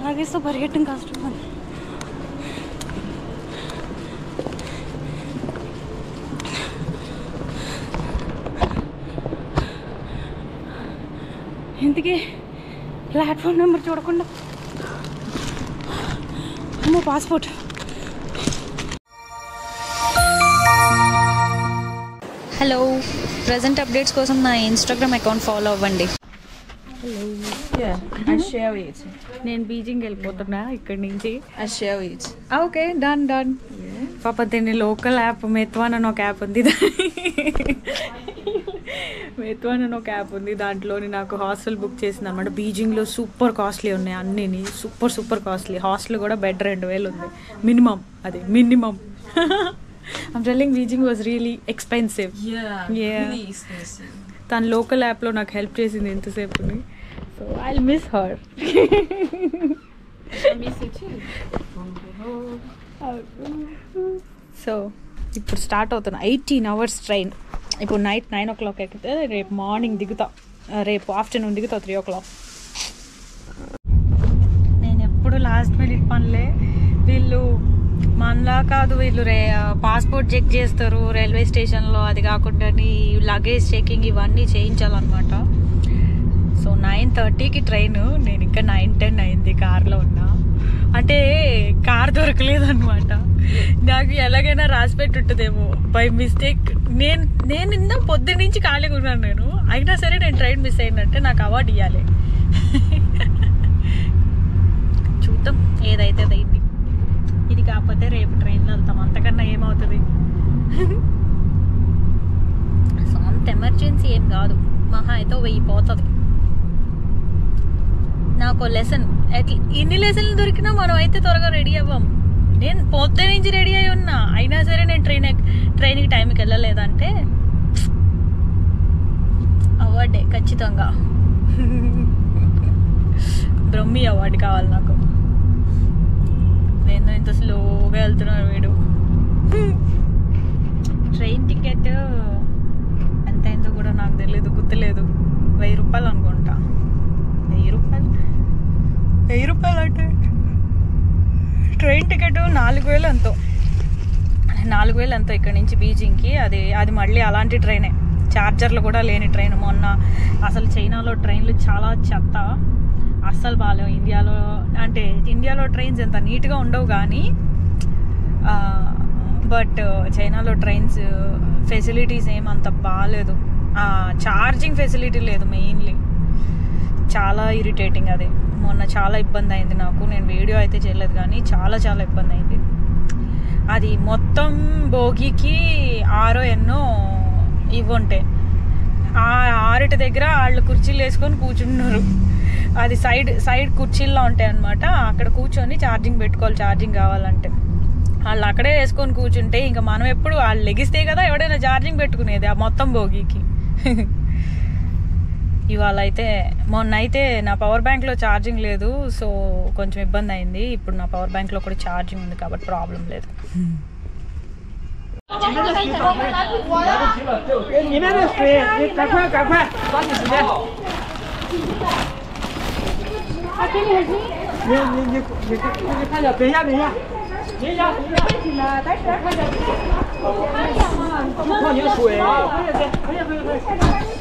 లగేజ్తో పరిగెట్టడం కష్టం. ఇంతకీ platform number చూడకుండా అమ్మో పాస్పోర్ట్. హలో, ప్రజెంట్ అప్డేట్స్ కోసం నా ఇన్స్టాగ్రామ్ అకౌంట్ ఫాలో అవ్వండి. నేను బీజింగ్ వెళ్ళిపోతున్నా ఇక్కడి నుంచి. Okay, done done. పాప దీన్ని లోకల్ యాప్ మెత్వాన్ అని ఒక యాప్ ఉంది. మెత్వాన్ అని ఒక యాప్ ఉంది, దాంట్లోని నాకు హాస్టల్ బుక్ చేసింది అనమాట. బీజింగ్లో సూపర్ కాస్ట్లీ ఉన్నాయి అన్నీ, సూపర్ కాస్ట్లీ. హాస్టల్ కూడా బెడ్ 2000 ఉంది మినిమం. అది minimum. I'm telling Beijing was really expensive. Really expensive. తన లోకల్ యాప్లో నాకు హెల్ప్ చేసింది ఎంతసేపుని. So I'll miss her. I miss you too. So ఇప్పుడు స్టార్ట్ అవుతున్నా. 18 hours ట్రైన్. ఇప్పుడు నైట్ 9 o'clock ఎక్కితే రేపు మార్నింగ్ దిగుతా, రేపు ఆఫ్టర్నూన్ దిగుతా 3 o'clock. నేను ఎప్పుడు లాస్ట్ మినిట్ పనులే. వీళ్ళు మనలా కాదు, వీళ్ళు పాస్పోర్ట్ చెక్ చేస్తారు రైల్వే స్టేషన్లో. అది కాకుండా లగేజ్ చెకింగ్ ఇవన్నీ చేయించాలన్నమాట. So 9:30కి train. నేను ఇంకా 9:10 అయింది కార్లో ఉన్నా. అంటే కార్ దొరకలేదన్నమాట. నాకు ఎలాగైనా రాసిపెట్టి ఉంటుందేమో బై మిస్టేక్. నేను ఇంత పొద్దు నుంచి ఖాళీగా ఉన్నాను. నేను అయినా సరే నేను ట్రైన్ మిస్ అయినట్టే నాకు అవార్డు ఇవ్వాలి. చూద్దాం ఏదైతే అయింది. ఇది కాకపోతే రేపు ట్రైన్లో వెళ్తాం, అంతకన్నా ఏమవుతుంది. సో అంత ఎమర్జెన్సీ ఏం కాదు, మహా అయితే 1000 పోతుంది. నాకు లెసన్ ఇన్ని లెసన్లు దొరికినా మనం అయితే త్వరగా రెడీ అవ్వం. నేను పొద్దు నుంచి రెడీ అయి ఉన్నా, అయినా సరే నేను ట్రైన్కి టైంకి వెళ్ళలేదంటే అవార్డే ఖచ్చితంగా. బ్రహ్మి అవార్డు కావాలి నాకు. నేను ఇంత స్లోగా వెళ్తున్నాను. వీడు ట్రైన్ టికెట్ ఎంత అయిందో కూడా నాకు తెలియదు, గుర్తులేదు. 1000 రూపాయలు అనుకుంటా. 1000 రూపాయలు అంటే ట్రైన్ టికెట్ 4000 ఎంతో. 4000 ఎంతో ఇక్కడ నుంచి బీజింగ్కి. అది మళ్ళీ అలాంటి ట్రైనే, చార్జర్లు కూడా లేని ట్రైన్. మొన్న అసలు చైనాలో ట్రైన్లు చాలా చెత్త, అస్సలు బాగాలేవు. ఇండియాలో ట్రైన్స్ ఎంత నీట్గా ఉండవు కానీ, బట్ చైనాలో ట్రైన్స్ ఫెసిలిటీస్ ఏమంత బాగాలేదు. ఛార్జింగ్ ఫెసిలిటీ లేదు మెయిన్లీ. చాలా ఇరిటేటింగ్ అది. మొన్న చాలా ఇబ్బంది అయింది నాకు. నేను వీడియో అయితే చేయలేదు కానీ చాలా ఇబ్బంది అయింది. అది మొత్తం బోగికి 6 ఎన్నో ఇవ్వంటే ఆ 6 దగ్గర వాళ్ళు కుర్చీలు వేసుకొని కూర్చున్నారు. అది సైడ్ కుర్చీల్లో ఉంటాయి అన్నమాట. అక్కడ కూర్చొని ఛార్జింగ్ పెట్టుకోవాలి, ఛార్జింగ్ కావాలంటే. వాళ్ళు అక్కడే వేసుకొని కూర్చుంటే ఇంకా మనం ఎప్పుడు వాళ్ళు లెగిస్తే కదా ఎవడైనా ఛార్జింగ్ పెట్టుకునేది ఆ మొత్తం బోగికి. ఇవాళ అయితే మొన్న అయితే నా పవర్ బ్యాంక్లో ఛార్జింగ్ లేదు, సో కొంచెం ఇబ్బంది అయింది. ఇప్పుడు నా పవర్ బ్యాంక్లో కూడా ఛార్జింగ్ ఉంది కాబట్టి ప్రాబ్లం లేదు.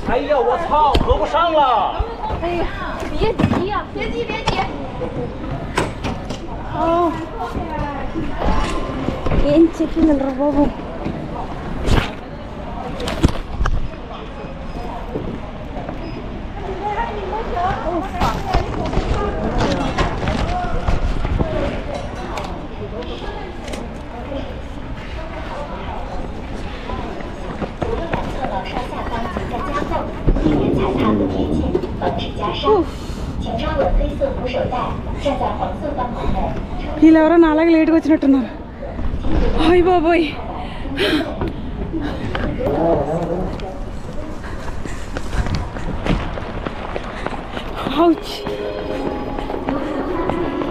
哎呀，我操，合不上了！哎呀，别急呀，别急。ఏం చెక్కింగ్ రా బాబు. వీళ్ళెవరో నాలాగే లేట్గా వచ్చినట్టున్నారు. హాయ్ బాబోయ్.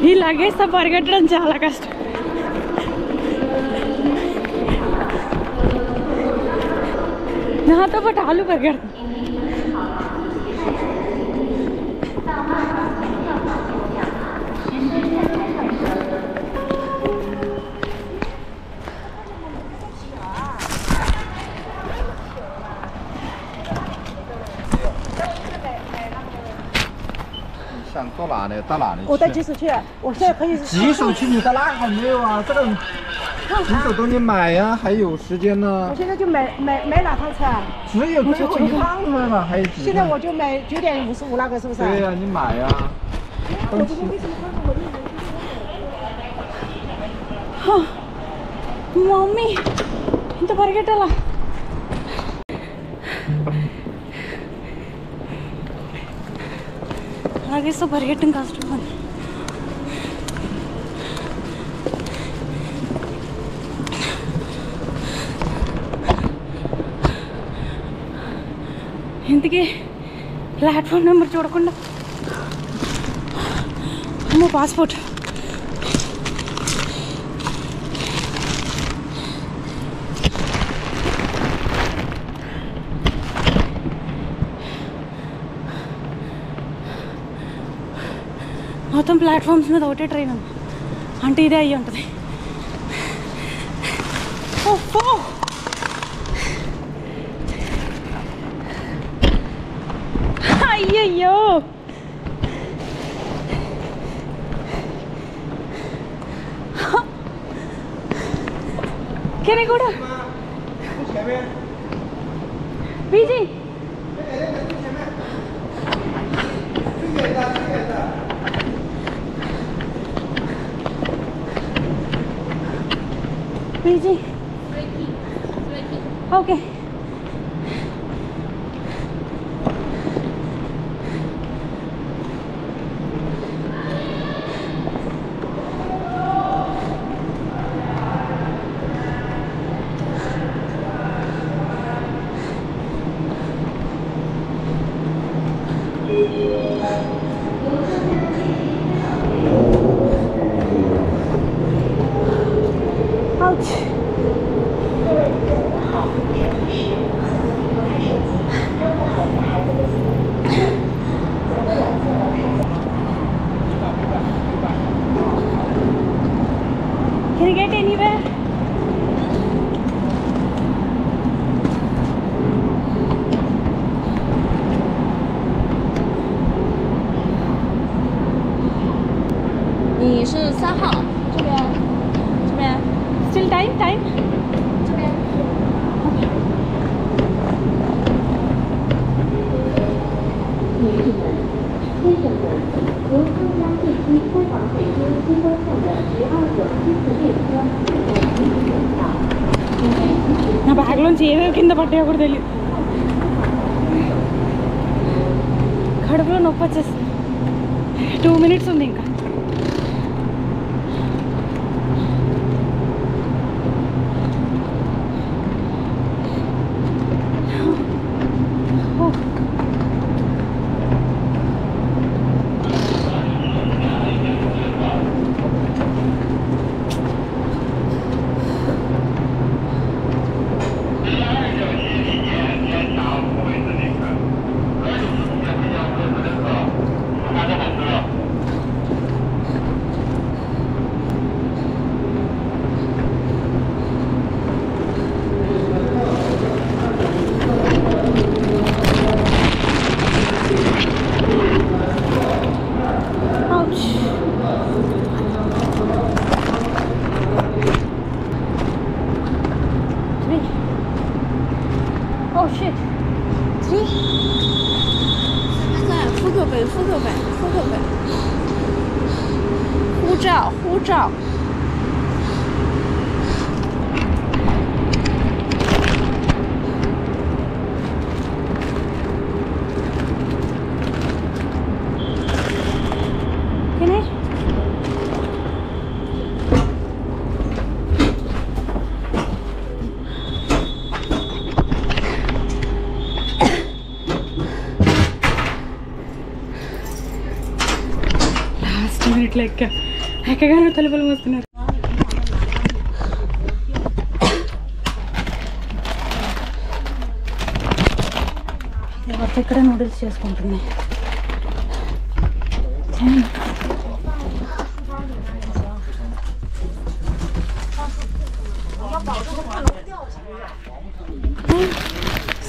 ఈ లగేజ్తో పరిగెట్టడం చాలా కష్టం. నాతో పాటు ఆలు పరిగెడతాం. 想坐哪里到哪里去。我到集市去，我现在可以。集市去你到那还没有啊？这个你走等你买呀，还有时间呢。我现在就买哪趟车啊？只有最后一趟了嘛，还有几？现在我就买9点55那个，是不是？对呀，你买呀。我这个为什么看到我మమ్మీ ఇంత పరిగెట్టాలా లాగేస్తే పరిగెట్టడం కష్టం అని ఇంతకీ ప్లాట్ఫామ్ నెంబర్ చూడకుండా అమ్మో పాస్పోర్ట్ మొత్తం ప్లాట్ఫామ్స్ మీద ఒకటే ట్రైన్ ఉంది అంటే ఇదే అయ్యి ఉంటుంది అయ్యయ్యో can I go down BG BG. Okay. Ouch. Can you get anywhere?你是3号，这边，这边 Still time? 这边。女士们、先生们，由中央电梯开往北京新方向的12个批次列车正在行驶轨道，请在行驶。నా బ్యాగ్లోంచి ఏవేవి కింద పట్టాయో కూడా తెలియదు కడుపులో నొప్పి వచ్చేస్తుంది 2 minutes ఉంది ఇంకా Oh shit! 3. 在扑克本，护照。Can I? Last minute ఎక్కగానే తలుపులు మూస్తున్నారు ఎవరితో ఇక్కడ నూడిల్స్ చేసుకుంటున్నాయి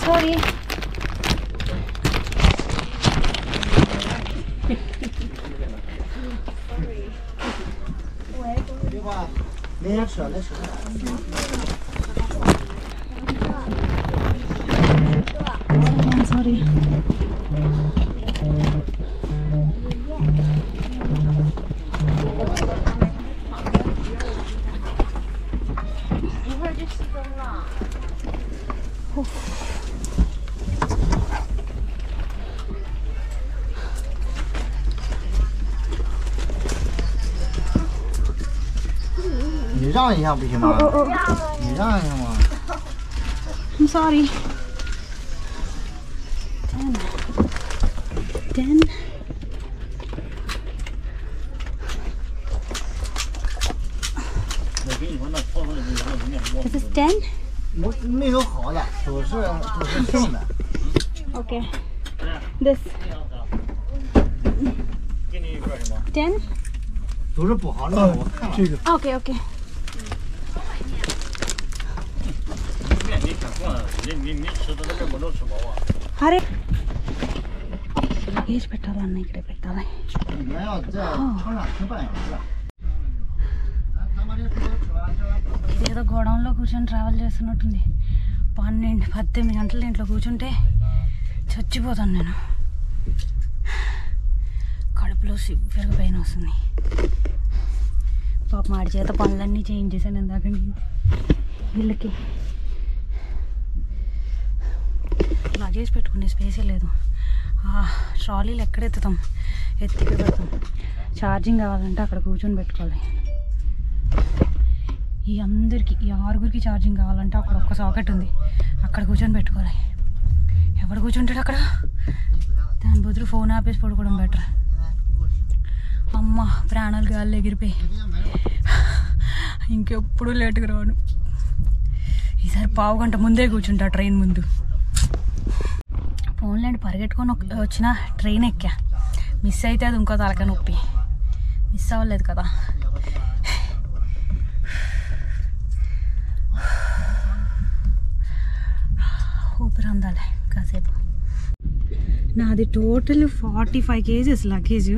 sorry 话，没人吃了，吃。Sorry.你让一下不行吗？你让一下吗？ I'm sorry. 10. This is 10. 没有好的，都是剩的。 Okay. This. 10. 都是不好的，我看了。这个 Okay, okay. అరే లగేజ్ పెట్టాలన్న ఇక్కడే పెట్టాలి. 你们要在车上停半小时。 ఇదేదో గోడౌన్లో కూర్చొని ట్రావెల్ చేస్తున్నట్టుంది. 12-18 గంటలు ఇంట్లో కూర్చుంటే చచ్చిపోతాను నేను. కడుపులో సివియర్గా పెయిన్ వస్తుంది. పాప మాడి చేత పనులన్నీ చేంజ్ చేశాను ఇందాక. వీళ్ళకి లగేజ్ పెట్టుకునే స్పేసే లేదు. ట్రాలీలు ఎక్కడ ఎత్తుతాం, ఎత్తికి పెడతాం. ఛార్జింగ్ కావాలంటే అక్కడ కూర్చొని పెట్టుకోవాలి. ఈ అందరికి ఈ 6గురికి ఛార్జింగ్ కావాలంటే అక్కడ ఒక్క సాకెట్ ఉంది, అక్కడ కూర్చొని పెట్టుకోవాలి. ఎవడు కూర్చుంటాడు అక్కడ? దాని బదులు ఫోన్ ఆపేసి పడుకోవడం బెటర్. అమ్మ ప్రాణాలు గాల్లో ఎగిరిపోయి ఇంకెప్పుడు లేటుగా రాను. ఈసారి పావు గంట ముందే కూర్చుంటా ట్రైన్ ముందు. ఫోన్లేండి పరిగెట్టుకొని వచ్చిన ట్రైన్ ఎక్కా. మిస్ అయితే అది ఇంకో తలక నొప్పి. మిస్ అవ్వలేదు కదా. ఊపిరి అందాలి కాసేపు. నాది టోటల్ 45 kgs లగేజ్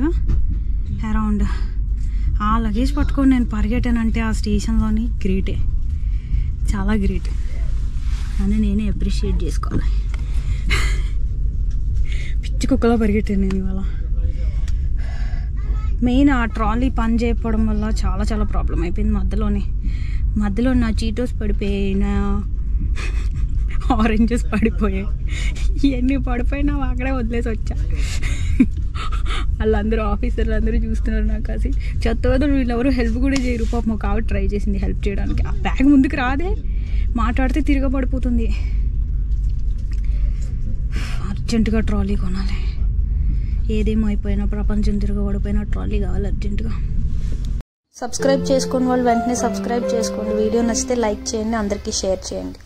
అరౌండ్. ఆ లగేజ్ పట్టుకొని నేను పరిగెట్టానంటే ఆ స్టేషన్లోని గ్రేటే, చాలా గ్రేట్ అని నేనే అప్రిషియేట్ చేసుకోవాలి. పిచ్చి కుక్కలా పరిగెట్టాను నేను ఇవాళ. మెయిన్ ఆ ట్రాలీ పని చేయకపోవడం వల్ల చాలా చాలా ప్రాబ్లం అయిపోయింది. మధ్యలో నా చీటోస్ పడిపోయిన, ఆరెంజెస్ పడిపోయాయి. ఇవన్నీ పడిపోయినా అక్కడే వదిలేసి వచ్చా. వాళ్ళందరూ ఆఫీసర్లు అందరూ చూస్తున్నారు నాకు. కాసి చెత్తవదలు వీళ్ళెవరూ హెల్ప్ కూడా చేయరు. పాపం ఒక ఆవిడ ట్రై చేసింది హెల్ప్ చేయడానికి. ఆ బ్యాగ్ ముందుకు రాదే, మాట్లాడితే తిరగబడిపోతుంది. అర్జెంటుగా ట్రాలీ కొనాలి. ఏదేమో అయిపోయినా, ప్రపంచం తిరగబడిపోయినా ట్రాలీ కావాలి అర్జెంటుగా. సబ్స్క్రైబ్ చేసుకుని వాళ్ళు వెంటనే సబ్స్క్రైబ్ చేసుకోండి. వీడియో నచ్చితే లైక్ చేయండి, అందరికీ షేర్ చేయండి.